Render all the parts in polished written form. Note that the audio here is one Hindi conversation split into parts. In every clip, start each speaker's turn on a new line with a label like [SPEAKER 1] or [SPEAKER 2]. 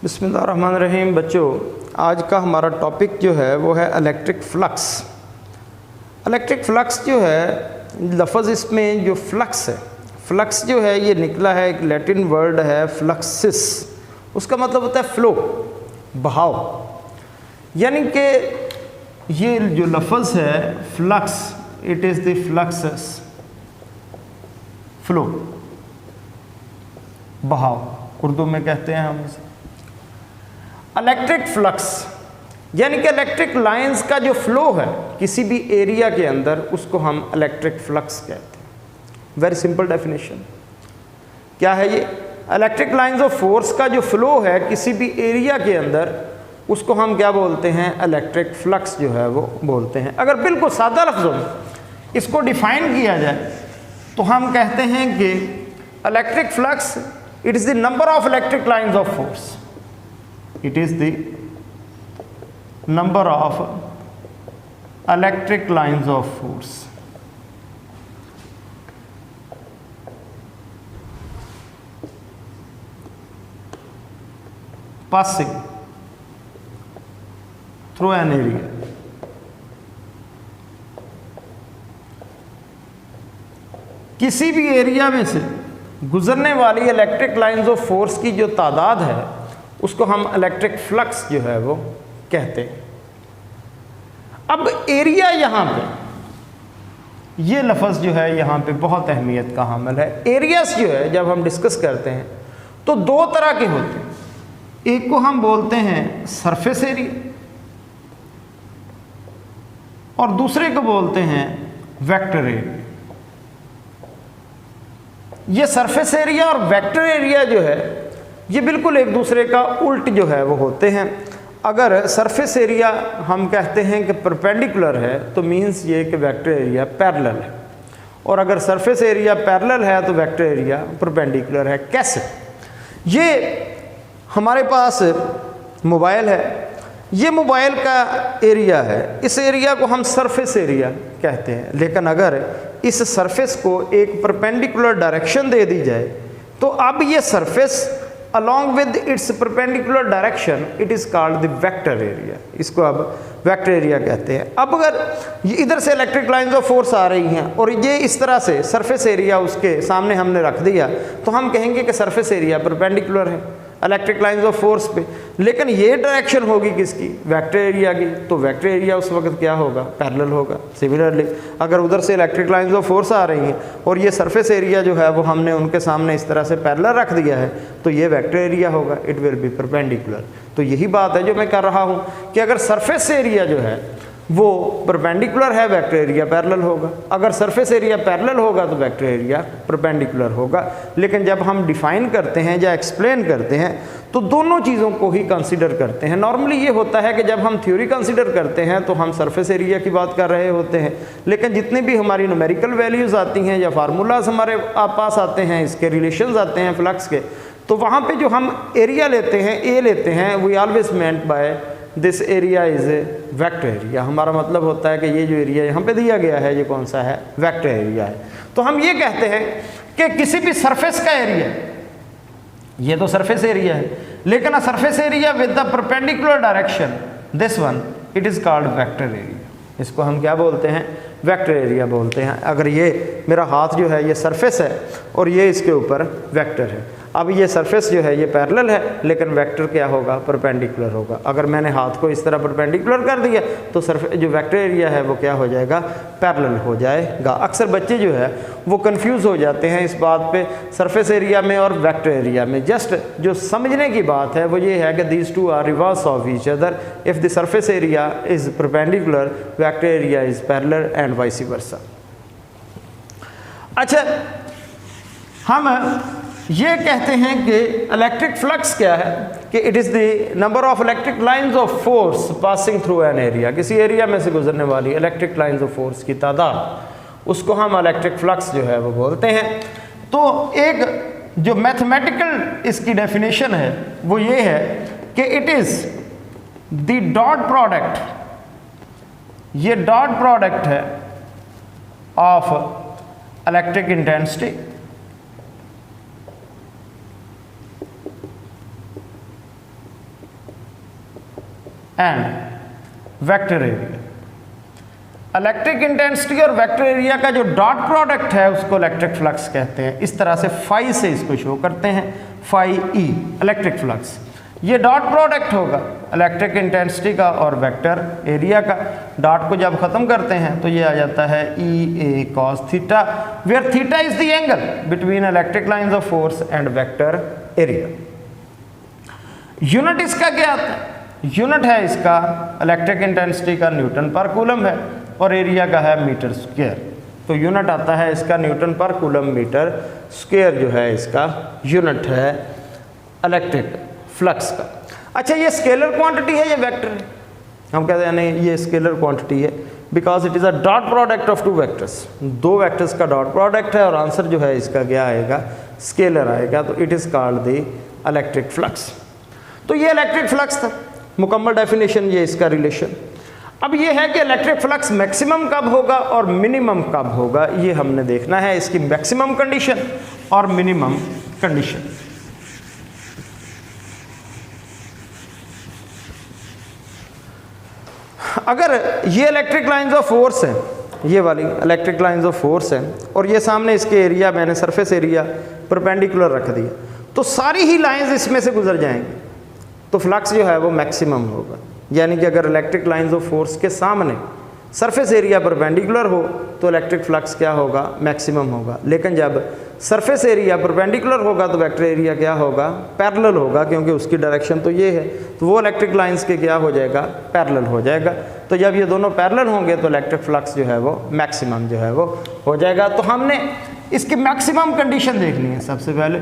[SPEAKER 1] बिस्मिल्लाहिर्रहमानिर्रहीम। बच्चों, आज का हमारा टॉपिक जो है वो है इलेक्ट्रिक फ्लक्स। इलेक्ट्रिक फ्लक्स जो है, लफ्ज़ इसमें जो फ्लक्स है, फ्लक्स जो है ये निकला है, एक लैटिन वर्ड है फ्लक्सिस। उसका मतलब होता है फ़्लो, बहाव। यानी कि ये जो लफ्ज़ है flux, it is the fluxes, flow, बहाव उर्दू में कहते हैं हम इसे। इलेक्ट्रिक फ्लक्स यानी कि इलेक्ट्रिक लाइंस का जो फ्लो है किसी भी एरिया के अंदर, उसको हम इलेक्ट्रिक फ्लक्स कहते हैं। वेरी सिंपल डेफिनेशन क्या है ये? इलेक्ट्रिक लाइंस ऑफ फोर्स का जो फ्लो है किसी भी एरिया के अंदर, उसको हम क्या बोलते हैं? इलेक्ट्रिक फ्लक्स जो है वो बोलते हैं। अगर बिल्कुल सादा लफ्ज़ों में इसको डिफाइन किया जाए तो हम कहते हैं कि electric flux it is the number of electric lines of force, it is the number of electric lines of force passing through an area। किसी भी एरिया में से गुजरने वाली इलेक्ट्रिक लाइंस ऑफ फोर्स की जो तादाद है उसको हम इलेक्ट्रिक फ्लक्स जो है वो कहते हैं। अब एरिया यहाँ पे, ये लफ्ज़ जो है यहाँ पे बहुत अहमियत का हामिल है। एरियाज जो है जब हम डिस्कस करते हैं तो दो तरह के होते हैं। एक को हम बोलते हैं सरफेस एरिया और दूसरे को बोलते हैं वेक्टर एरिया। ये सरफेस एरिया और वेक्टर एरिया जो है ये बिल्कुल एक दूसरे का उल्ट जो है वो होते हैं। अगर सरफेस एरिया हम कहते हैं कि परपेंडिकुलर है तो मींस ये कि वेक्टर एरिया पैरेलल है, और अगर सरफेस एरिया पैरेलल है तो वेक्टर एरिया परपेंडिकुलर है। कैसे? ये हमारे पास मोबाइल है, ये मोबाइल का एरिया है, इस एरिया को हम सरफेस एरिया कहते हैं। लेकिन अगर इस सरफेस को एक परपेंडिकुलर डायरेक्शन दे दी जाए तो अब ये surface along with its perpendicular direction it is called the vector area। इसको अब वेक्टर एरिया कहते हैं। अब अगर इधर से इलेक्ट्रिक लाइंस ऑफ फोर्स आ रही हैं और ये इस तरह से सरफेस एरिया उसके सामने हमने रख दिया तो हम कहेंगे कि सरफेस एरिया परपेंडिकुलर है इलेक्ट्रिक लाइंस ऑफ फोर्स पे। लेकिन ये डायरेक्शन होगी किसकी? वेक्टर एरिया की, तो वेक्टर एरिया उस वक्त क्या होगा? पैरेलल होगा। सिमिलरली अगर उधर से इलेक्ट्रिक लाइंस ऑफ फोर्स आ रही हैं और ये सरफेस एरिया जो है वो हमने उनके सामने इस तरह से पैरेलल रख दिया है तो ये वेक्टर एरिया होगा, इट विल बी परपेंडिकुलर। तो यही बात है जो मैं कर रहा हूँ कि अगर सरफेस एरिया जो है वो परपेंडिकुलर है, वेक्टर एरिया पैरेलल होगा। अगर सरफेस एरिया पैरेलल होगा तो वेक्टर एरिया परपेंडिकुलर होगा। लेकिन जब हम डिफाइन करते हैं या एक्सप्लेन करते हैं तो दोनों चीज़ों को ही कंसीडर करते हैं। नॉर्मली ये होता है कि जब हम थ्योरी कंसीडर करते हैं तो हम सरफेस एरिया की बात कर रहे होते हैं, लेकिन जितनी भी हमारी न्यूमेरिकल वैल्यूज़ आती हैं या फार्मूलाज हमारे पास आते हैं, इसके रिलेशंस आते हैं फ्लक्स के, तो वहाँ पर जो हम एरिया लेते हैं, ए लेते हैं, we always meant by this area is a vector area. हमारा मतलब होता है कि ये जो एरिया यहाँ पे दिया गया है ये कौन सा है? वेक्टर एरिया है। तो हम ये कहते हैं कि किसी भी सरफेस का एरिया, ये तो सरफेस एरिया है, लेकिन a surface area with the perpendicular direction, this one it is called vector area. इसको हम क्या बोलते हैं? वेक्टर एरिया बोलते हैं। अगर ये मेरा हाथ जो है ये सरफेस है और ये इसके ऊपर वेक्टर है। अब ये सरफेस जो है ये पैरेलल है लेकिन वेक्टर क्या होगा? परपेंडिकुलर होगा। अगर मैंने हाथ को इस तरह परपेंडिकुलर कर दिया तो जो वेक्टर एरिया है वो क्या हो जाएगा? पैरेलल हो जाएगा। अक्सर बच्चे जो है वो कंफ्यूज हो जाते हैं इस बात पे, सरफेस एरिया में और वेक्टर एरिया में। जस्ट जो समझने की बात है वो ये है कि these two are reverse of each other. If the surface area is perpendicular, vector area is parallel and vice versa. अच्छा, हम ये कहते हैं कि इलेक्ट्रिक फ्लक्स क्या है कि it is the number of electric lines of force passing through an area. किसी एरिया में से गुजरने वाली इलेक्ट्रिक लाइंस ऑफ फोर्स की तादाद, उसको हम इलेक्ट्रिक फ्लक्स जो है वो बोलते हैं। तो एक जो मैथमेटिकल इसकी डेफिनेशन है वो ये है कि it is the dot product, ये डॉट प्रोडक्ट है of electric intensity and vector area. Electric intensity और वेक्टर एरिया का जो डॉट प्रोडक्ट है उसको इलेक्ट्रिक फ्लक्स कहते हैं। इस तरह से फाई से इसको शो करते हैं, फाई ई इलेक्ट्रिक फ्लक्स। ये डॉट प्रोडक्ट होगा इलेक्ट्रिक इंटेंसिटी का और वेक्टर एरिया का। डॉट को जब खत्म करते हैं तो ये आ जाता है E A cos theta, where theta is the angle between electric lines of force and vector area. Unit इसका क्या आता है? यूनिट है इसका इलेक्ट्रिक इंटेंसिटी का न्यूटन पर कूलम है और एरिया का है मीटर स्क्वायर। तो यूनिट आता है इसका Newton per coulomb metre square जो है इसका यूनिट है इलेक्ट्रिक फ्लक्स का। अच्छा, ये स्केलर क्वांटिटी है या वेक्टर है? हम कहते हैं नहीं, ये स्केलर क्वांटिटी है because it is a dot product of two vectors. दो वेक्टर्स का डॉट प्रोडक्ट है और आंसर जो है इसका क्या आएगा? स्केलर आएगा। तो it is called the electric flux. तो ये इलेक्ट्रिक फ्लक्स था, मुकम्मल डेफिनेशन ये इसका रिलेशन। अब ये है कि इलेक्ट्रिक फ्लक्स मैक्सिमम कब होगा और मिनिमम कब होगा, ये हमने देखना है, इसकी मैक्सिमम कंडीशन और मिनिमम कंडीशन। अगर ये इलेक्ट्रिक लाइंस ऑफ फोर्स है, ये वाली इलेक्ट्रिक लाइंस ऑफ फोर्स है और ये सामने इसके एरिया, मैंने सरफेस एरिया परपेंडिकुलर रख दिया, तो सारी ही लाइंस इसमें से गुजर जाएंगी, तो फ्लक्स जो है वो मैक्सिमम होगा। यानी कि अगर इलेक्ट्रिक लाइंस ऑफ फोर्स के सामने सरफेस एरिया परपेंडिकुलर हो तो इलेक्ट्रिक फ्लक्स क्या होगा? मैक्सिमम होगा। लेकिन जब सरफेस एरिया परपेंडिकुलर होगा तो वेक्टर एरिया क्या होगा? पैरेलल होगा, क्योंकि उसकी डायरेक्शन तो ये है, तो वो इलेक्ट्रिक लाइंस के क्या हो जाएगा? पैरेलल हो जाएगा। तो जब ये दोनों पैरेलल होंगे तो इलेक्ट्रिक फ्लक्स जो है वो मैक्सिमम जो है वो हो जाएगा। तो हमने इसकी मैक्सिमम कंडीशन देखनी है सबसे पहले।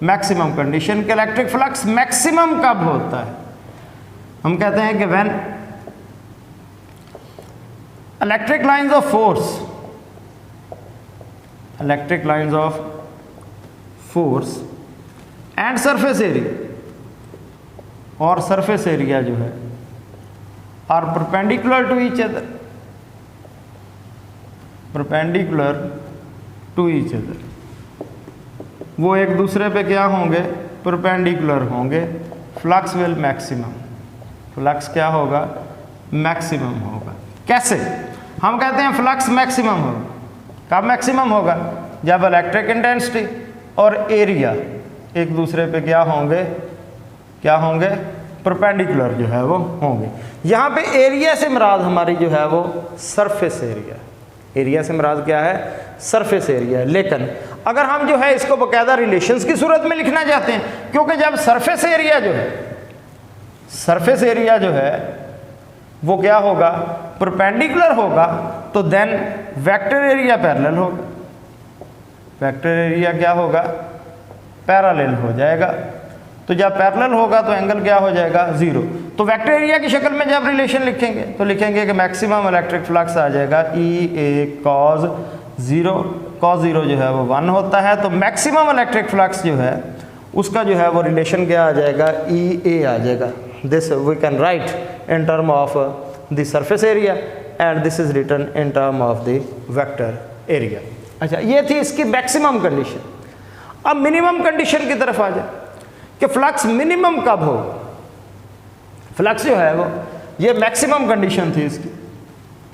[SPEAKER 1] मैक्सिमम कंडीशन के इलेक्ट्रिक फ्लक्स मैक्सिमम कब होता है? हम कहते हैं कि when electric lines of force, electric lines of force and surface area, और सरफेस एरिया जो है are perpendicular to each other, perpendicular to each other, वो एक दूसरे पे क्या होंगे? परपेंडिकुलर होंगे। फ्लक्स विल मैक्सिमम, फ्लक्स क्या होगा? मैक्सिमम होगा। कैसे? हम कहते हैं फ्लक्स मैक्सिमम होगा। कब मैक्सिमम होगा? जब इलेक्ट्रिक इंटेंसिटी और एरिया एक दूसरे पे क्या होंगे? क्या होंगे? परपेंडिकुलर जो है वो होंगे। यहाँ पे एरिया से मुराद हमारी जो है वो सरफेस एरिया, एरिया से मुराद क्या है? Surface area. लेकिन अगर हम जो है इसको बाकायदा रिलेशंस की सूरत में लिखना चाहते हैं, क्योंकि जब सरफेस एरिया जो है, सरफेस एरिया जो है वो क्या होगा? परपेंडिकुलर होगा, तो देन वेक्टर एरिया पैरेलल होगा। वेक्टर एरिया क्या होगा? पैरेलल हो जाएगा। तो जब पैरेलल होगा तो एंगल क्या हो जाएगा? जीरो। तो वेक्टर एरिया की शक्ल में जब रिलेशन लिखेंगे तो लिखेंगे कि मैक्सिमम इलेक्ट्रिक फ्लक्स आ जाएगा ई ए कॉज जीरो। कॉज जीरो जो है वो 1 होता है। तो मैक्सिमम इलेक्ट्रिक फ्लक्स जो है उसका जो है वो रिलेशन क्या आ जाएगा? ई ए आ जाएगा। This we can write in term of the surface area and this is written in term of the vector area. अच्छा, ये थी इसकी मैक्सिमम कंडीशन। अब मिनिमम कंडीशन की तरफ आ जाए कि फ्लक्स मिनिमम कब हो। फ्लक्स जो है वो, ये मैक्सिमम कंडीशन थी इसकी,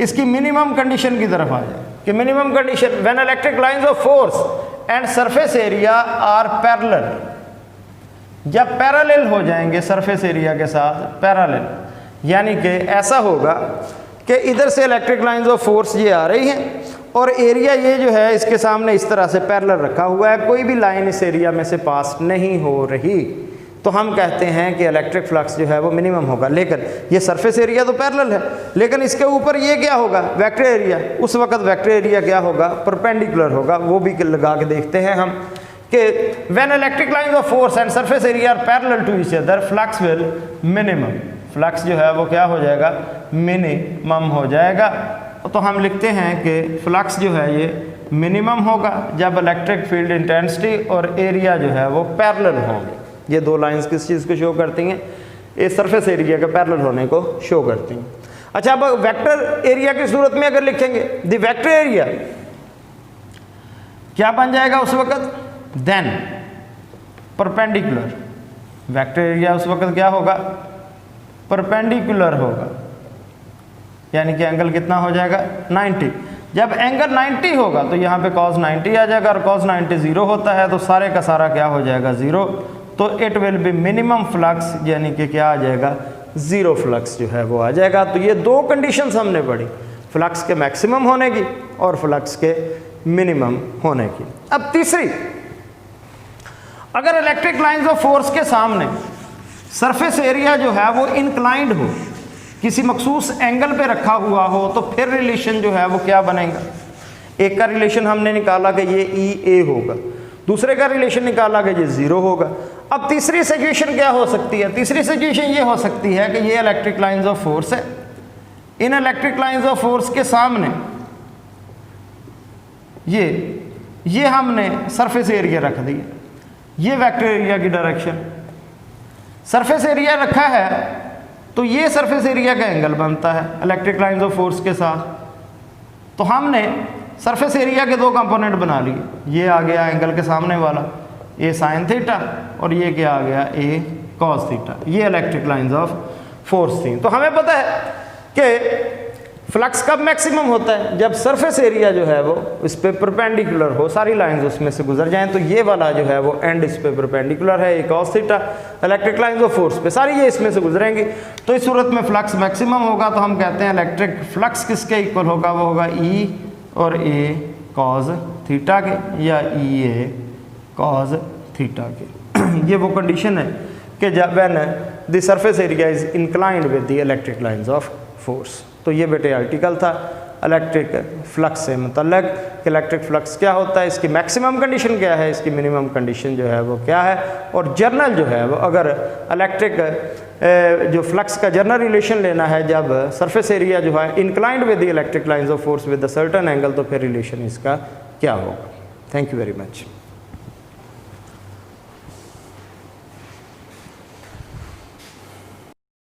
[SPEAKER 1] इसकी मिनिमम कंडीशन की तरफ आ जाए कि minimum condition when electric lines of force and surface area are parallel, जब पैरेलल हो जाएंगे सरफेस एरिया के साथ पैरेलल, यानी कि ऐसा होगा कि इधर से इलेक्ट्रिक लाइंस ऑफ फोर्स ये आ रही हैं और एरिया ये जो है इसके सामने इस तरह से पैरेलल रखा हुआ है, कोई भी लाइन इस एरिया में से पास नहीं हो रही, तो हम कहते हैं कि इलेक्ट्रिक फ्लक्स जो है वो मिनिमम होगा। लेकिन ये सरफेस एरिया तो पैरेलल है, लेकिन इसके ऊपर ये क्या होगा? Vector area. उस वक्त वेक्टर एरिया क्या होगा? परपेंडिकुलर होगा। वो भी लगा के देखते हैं हम कि when electric lines of force and surface area are parallel to each other flux will minimum, flux जो है वो क्या हो जाएगा? मिनिमम हो जाएगा। तो हम लिखते हैं कि फ्लक्स जो है ये मिनिमम होगा जब इलेक्ट्रिक फील्ड इंटेंसिटी और एरिया जो है वो पैरेलल होंगे। ये दो लाइंस किस चीज़ को शो करती हैं? ये सरफेस एरिया के पैरेलल होने को शो करती हैं। अच्छा, अब वेक्टर एरिया की सूरत में अगर लिखेंगे द वेक्टर एरिया क्या बन जाएगा उस वक्त? Then perpendicular. वेक्टर एरिया उस वक्त क्या होगा? परपेंडिकुलर होगा, यानी कि एंगल कितना हो जाएगा 90। जब एंगल 90 होगा तो यहाँ पे cos 90 आ जाएगा, और cos 90 0 होता है तो सारे का सारा क्या हो जाएगा 0। तो it will be minimum flux, यानी कि क्या आ जाएगा 0 फ्लक्स जो है वो आ जाएगा। तो ये दो कंडीशंस हमने पढ़ी, फ्लक्स के मैक्सिमम होने की और फ्लक्स के मिनिमम होने की। अब तीसरी, अगर इलेक्ट्रिक लाइंस ऑफ फोर्स के सामने सरफेस एरिया जो है वो इंक्लाइंड हो, किसी मखसूस एंगल पे रखा हुआ हो, तो फिर रिलेशन जो है वो क्या बनेगा। एक का रिलेशन हमने निकाला कि ये ई ए होगा, दूसरे का रिलेशन निकाला कि ये 0 होगा। अब तीसरी सिचुएशन क्या हो सकती है, तीसरी सिचुएशन ये हो सकती है कि ये इलेक्ट्रिक लाइंस ऑफ फोर्स है, इन इलेक्ट्रिक लाइंस ऑफ फोर्स के सामने ये हमने सरफेस एरिया रख दिया, ये वेक्टर एरिया की डायरेक्शन, सरफेस एरिया रखा है तो ये सरफेस एरिया का एंगल बनता है इलेक्ट्रिक लाइंस ऑफ फोर्स के साथ। तो हमने सरफेस एरिया के दो कंपोनेंट बना लिए, ये आ गया एंगल के सामने वाला ए साइन थीटा, और ये क्या आ गया ए कॉस थीटा। ये इलेक्ट्रिक लाइंस ऑफ फोर्स थी। तो हमें पता है कि फ्लक्स कब मैक्सिमम होता है, जब सरफेस एरिया जो है वो इस पे परपेंडिकुलर हो, सारी लाइंस उसमें से गुजर जाएं। तो ये वाला जो है वो एंड इस पे परपेंडिकुलर है, एक cos theta, electric lines of force पे सारी ये इसमें से गुजरेंगी। तो इस सूरत में फ्लक्स मैक्सिमम होगा। तो हम कहते हैं इलेक्ट्रिक फ्लक्स किसके इक्वल होगा, वो होगा ई और ए कॉस थीटा के, या ई ए कॉस थीटा के। ये वो कंडीशन है कि जब when the surface area is inclined with the electric lines of force. तो ये बेटे आर्टिकल था इलेक्ट्रिक फ्लक्स से मतलब कि इलेक्ट्रिक फ्लक्स क्या होता है, इसकी मैक्सिमम कंडीशन क्या है, इसकी मिनिमम कंडीशन जो है वो क्या है। और जर्नल जो है वो अगर इलेक्ट्रिक जो फ्लक्स का जर्नल रिलेशन लेना है, जब सरफेस एरिया जो है inclined with the electric lines of force with a certain angle, तो फिर रिलेशन इसका क्या होगा। Thank you very much.